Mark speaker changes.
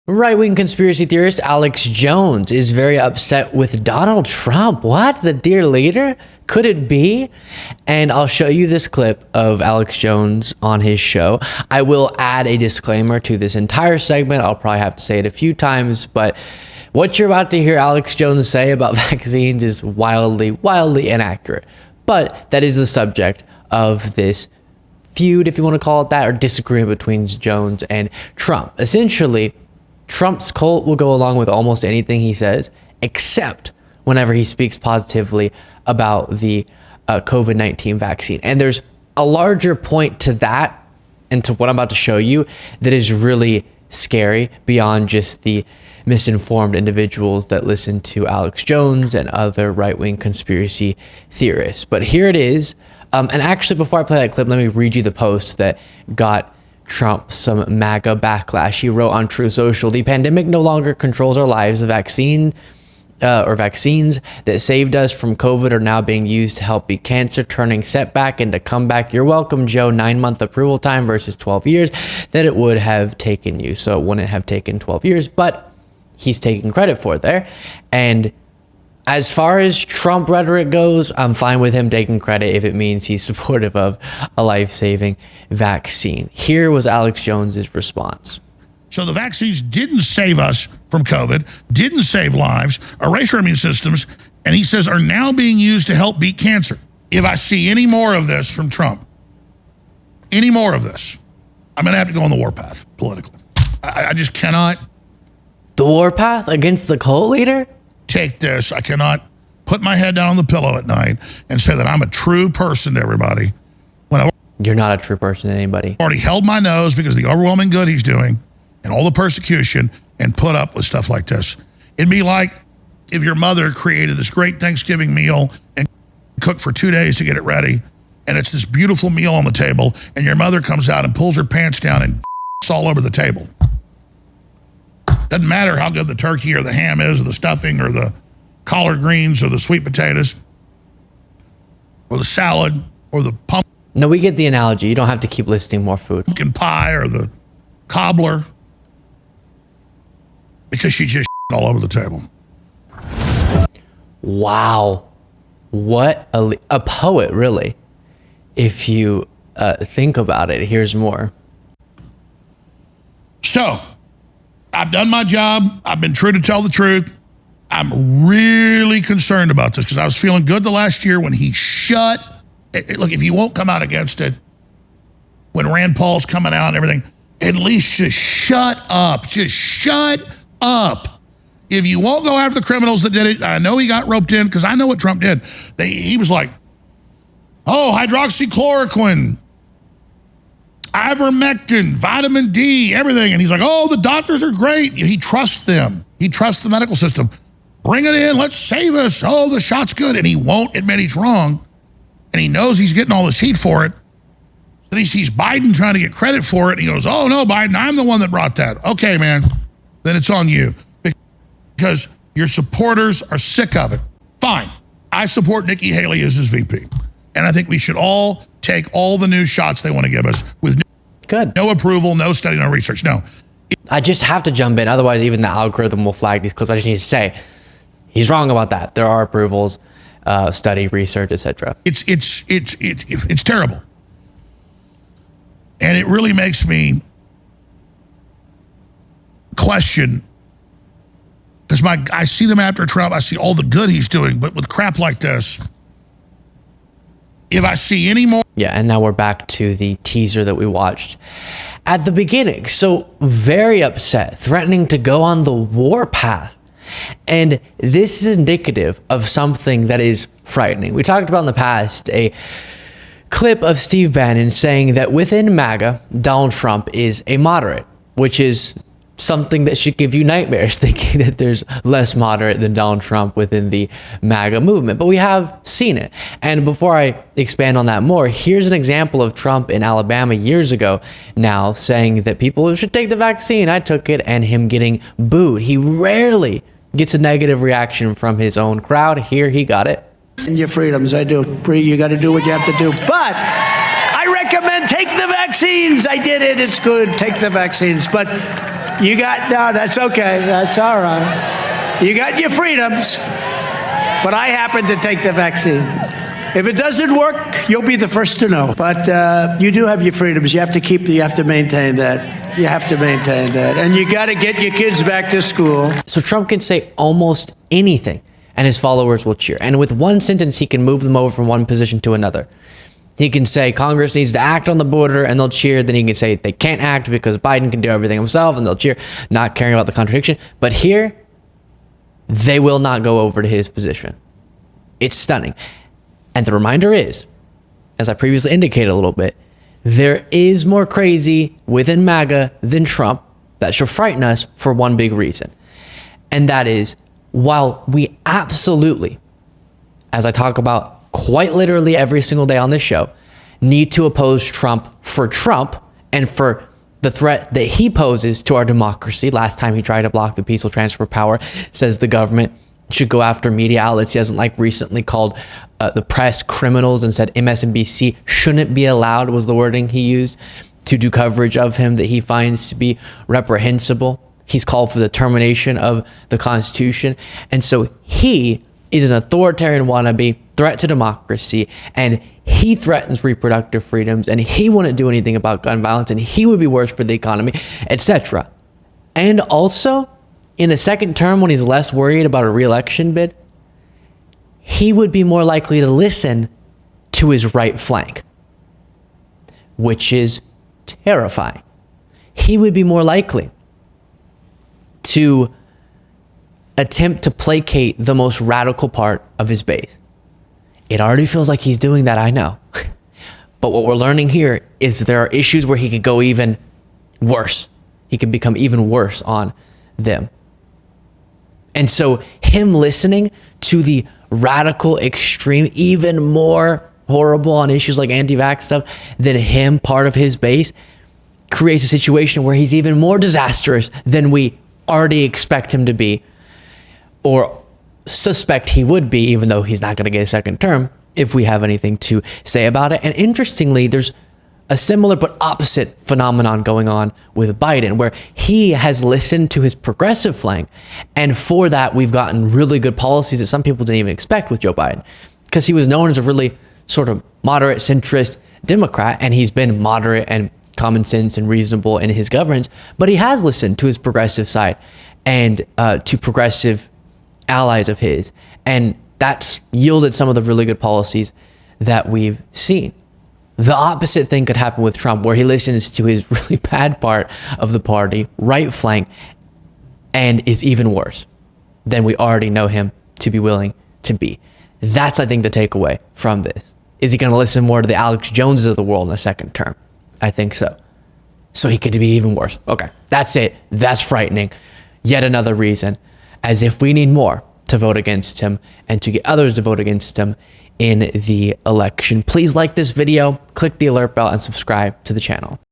Speaker 1: Right-wing conspiracy theorist Alex Jones is very upset with Donald Trump. What? The dear leader? Could it be? And I'll show you this clip of Alex Jones on his show. I will add a disclaimer to this entire segment. I'll probably have to say it a few times, but what you're about to hear Alex Jones say about vaccines is wildly inaccurate. But that is the subject of this feud, if you want to call it that, or disagreement between Jones and Trump. Essentially, Trump's cult will go along with almost anything he says, except whenever he speaks positively about the COVID-19 vaccine. And there's a larger point to that and to what I'm about to show you that is really scary beyond just the misinformed individuals that listen to Alex Jones and other right-wing conspiracy theorists. But here it is. And actually, before I play that clip, let me read you the post that got Trump some Maga backlash. He wrote on True Social, "The pandemic no longer controls our lives. The vaccines that saved us from COVID are now being used to help beat cancer, turning setback into comeback. You're welcome, Joe. 9-month approval time versus 12 years that it would have taken you." So it wouldn't have taken 12 years, but he's taking credit for it there. And as far as Trump rhetoric goes, I'm fine with him taking credit if it means he's supportive of a life-saving vaccine. Here was Alex Jones's response.
Speaker 2: So the vaccines didn't save us from COVID, didn't save lives, erase our immune systems, and he says are now being used to help beat cancer. If I see any more of this from Trump, any more of this, I'm going to have to go on the warpath politically. I just cannot.
Speaker 1: The warpath against the cult leader?
Speaker 2: Take this. I cannot put my head down on the pillow at night and say that I'm a true person to everybody when
Speaker 1: You're not a true person to anybody.
Speaker 2: I already held my nose because of the overwhelming good he's doing and all the persecution and put up with stuff like this. It'd be like if your mother created this great Thanksgiving meal and cooked for 2 days to get it ready, and it's this beautiful meal on the table, and your mother comes out and pulls her pants down and it's all over the table. Doesn't matter how good the turkey or the ham is or the stuffing or the collard greens or the sweet potatoes or the salad or the pumpkin.
Speaker 1: No, we get the analogy. You don't have to keep listing more food.
Speaker 2: Pumpkin pie or the cobbler, because she just all over the table.
Speaker 1: Wow. What a poet, really. If you think about it. Here's more.
Speaker 2: So, I've done my job. I've been true to tell the truth. I'm really concerned about this because I was feeling good the last year when he shut. Look, if you won't come out against it, when Rand Paul's coming out and everything, at least just shut up. Just shut up. If you won't go after the criminals that did it, I know he got roped in because I know what Trump did. He was like, oh, hydroxychloroquine, ivermectin, vitamin D, everything. And he's like, oh, the doctors are great. He trusts them. He trusts the medical system. Bring it in. Let's save us. Oh, the shot's good. And he won't admit he's wrong. And he knows he's getting all this heat for it. Then he sees Biden trying to get credit for it. And he goes, oh, no, Biden, I'm the one that brought that. Okay, man, then it's on you. Because your supporters are sick of it. Fine. I support Nikki Haley as his VP. And I think we should all take all the new shots they want to give us with no approval, no study, no research. No.
Speaker 1: I just have to jump in. Otherwise, even the algorithm will flag these clips. I just need to say, he's wrong about that. There are approvals, study, research, etc.
Speaker 2: It's terrible. And it really makes me question, because I see them after Trump, I see all the good he's doing, but with crap like this, if I see any more.
Speaker 1: Yeah, and now we're back to the teaser that we watched at the beginning. So very upset, threatening to go on the warpath. And this is indicative of something that is frightening. We talked about in the past a clip of Steve Bannon saying that within Maga, Donald Trump is a moderate, which is something that should give you nightmares, thinking that there's less moderate than Donald Trump within the MAGA movement. But we have seen it. And before I expand on that more, here's an example of Trump in Alabama years ago now saying that people should take the vaccine. I took it, and him getting booed. He rarely gets a negative reaction from his own crowd. Here he got it.
Speaker 3: Your freedoms, I do. You got to do what you have to do. But I recommend take the vaccines. I did it. It's good. Take the vaccines. But No, that's okay. That's all right. You got your freedoms, but I happen to take the vaccine. If it doesn't work, you'll be the first to know. But you do have your freedoms. You have to maintain that. You have to maintain that. And you got to get your kids back to school.
Speaker 1: So Trump can say almost anything and his followers will cheer. And with one sentence, he can move them over from one position to another. He can say Congress needs to act on the border and they'll cheer. Then he can say they can't act because Biden can do everything himself and they'll cheer, not caring about the contradiction. But here, they will not go over to his position. It's stunning. And the reminder is, as I previously indicated a little bit, there is more crazy within MAGA than Trump that should frighten us for one big reason. And that is, while we absolutely, as I talk about quite literally every single day on this show, need to oppose Trump and for the threat that he poses to our democracy. Last time he tried to block the peaceful transfer of power, says the government should go after media outlets he hasn't like recently called the press criminals and said MSNBC shouldn't be allowed, was the wording he used, to do coverage of him that he finds to be reprehensible. He's called for the termination of the Constitution. And so he is an authoritarian wannabe, threat to democracy, and he threatens reproductive freedoms, and he wouldn't do anything about gun violence, and he would be worse for the economy, etc. And also, in the second term, when he's less worried about a re-election bid, he would be more likely to listen to his right flank, which is terrifying. He would be more likely to attempt to placate the most radical part of his base. It already feels like he's doing that, I know. But what we're learning here is there are issues where he could go even worse. He could become even worse on them. And so him listening to the radical extreme, even more horrible on issues like anti-vax stuff than him, part of his base, creates a situation where he's even more disastrous than we already expect him to be, or suspect he would be, even though he's not going to get a second term, if we have anything to say about it. And interestingly, there's a similar but opposite phenomenon going on with Biden, where he has listened to his progressive flank. And for that, we've gotten really good policies that some people didn't even expect with Joe Biden, because he was known as a really sort of moderate centrist Democrat, and he's been moderate and common sense and reasonable in his governance, but he has listened to his progressive side and to progressive allies of his. And that's yielded some of the really good policies that we've seen. The opposite thing could happen with Trump, where he listens to his really bad part of the party, right flank, and is even worse than we already know him to be willing to be. That's, I think, the takeaway from this. Is he going to listen more to the Alex Joneses of the world in a second term? I think so. So he could be even worse. Okay, that's it. That's frightening. Yet another reason, as if we need more to vote against him and to get others to vote against him in the election. Please like this video, click the alert bell, and subscribe to the channel.